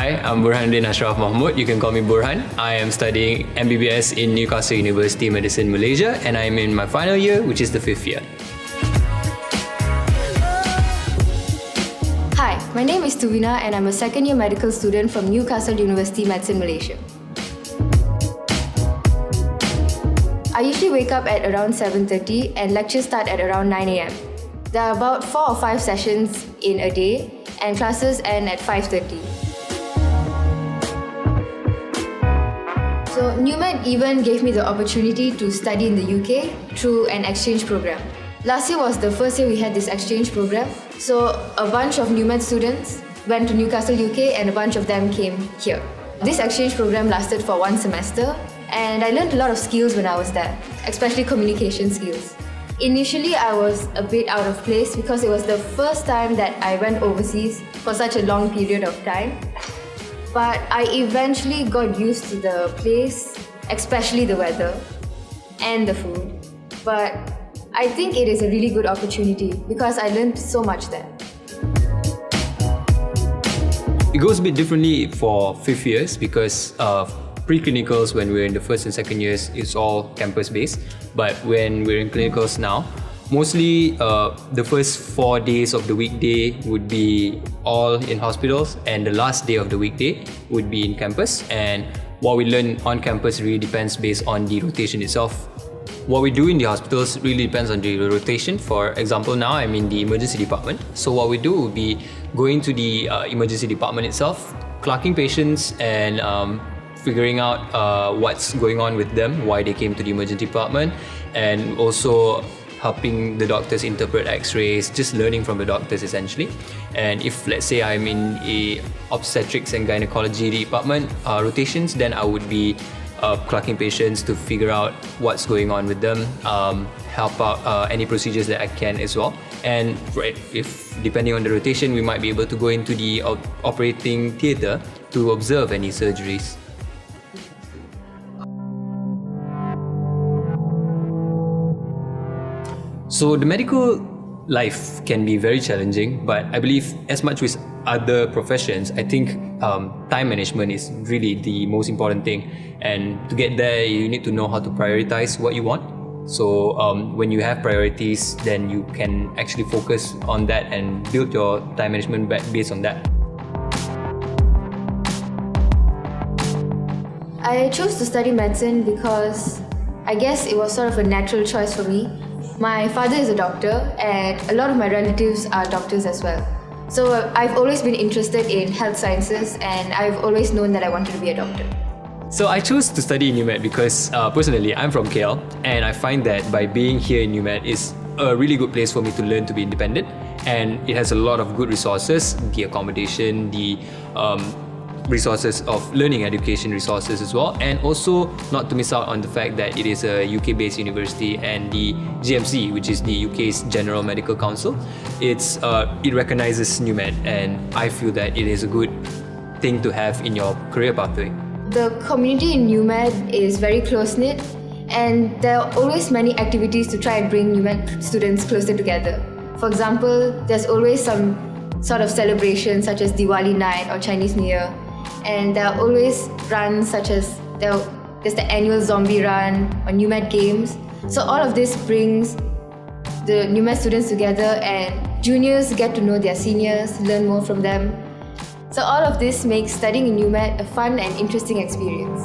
Hi, I'm Burhan Ashraf Mahmud. You can call me Burhan. I am studying MBBS in Newcastle University Medicine, Malaysia, and I'm in my final year, which is the 5th year. Hi, my name is Thuvina and I'm a second year medical student from Newcastle University Medicine, Malaysia. I usually wake up at around 7:30 and lectures start at around 9 a.m. There are about 4 or 5 sessions in a day and classes end at 5:30. So NUMED even gave me the opportunity to study in the UK through an exchange program. Last year was the first year we had this exchange program, so a bunch of NUMED students went to Newcastle, UK, and a bunch of them came here. This exchange program lasted for 1 semester, and I learned a lot of skills when I was there, especially communication skills. Initially, I was a bit out of place because it was the first time that I went overseas for such a long period of time. But I eventually got used to the place, especially the weather and the food. But I think it is a really good opportunity because I learned so much there. It goes a bit differently for 5th years because pre-clinicals when we're in the 1st and 2nd years is all campus-based. But when we're in clinicals now, mostly the first 4 days of the weekday would be all in hospitals and the last day of the weekday would be in campus. And what we learn on campus really depends based on the rotation itself. What we do in the hospitals really depends on the rotation. For example, now I'm in the emergency department. So what we do will be going to the emergency department itself, clocking patients and figuring out what's going on with them, why they came to the emergency department, and also helping the doctors interpret x-rays, just learning from the doctors essentially. And if let's say I'm in a obstetrics and gynecology department rotations, then I would be clocking patients to figure out what's going on with them, help out any procedures that I can as well. And if depending on the rotation, we might be able to go into the operating theatre to observe any surgeries. So the medical life can be very challenging, but I believe as much with other professions, I think time management is really the most important thing. And to get there, you need to know how to prioritize what you want. So when you have priorities, then you can actually focus on that and build your time management based on that. I chose to study medicine because I guess it was sort of a natural choice for me. My father is a doctor and a lot of my relatives are doctors as well. So I've always been interested in health sciences and I've always known that I wanted to be a doctor. So I chose to study in NUMED because personally I'm from KL and I find that by being here in NUMED is a really good place for me to learn to be independent, and it has a lot of good resources, the accommodation, the resources of learning education resources as well, and also not to miss out on the fact that it is a UK-based university and the GMC, which is the UK's General Medical Council, it recognizes NUMED, and I feel that it is a good thing to have in your career pathway. The community in NUMED is very close-knit and there are always many activities to try and bring NUMED students closer together. For example, there's always some sort of celebration such as Diwali night or Chinese New Year. And there are always runs such as there's the annual zombie run or NUMED games. So all of this brings the NUMED students together and juniors get to know their seniors, learn more from them. So all of this makes studying in NUMED a fun and interesting experience.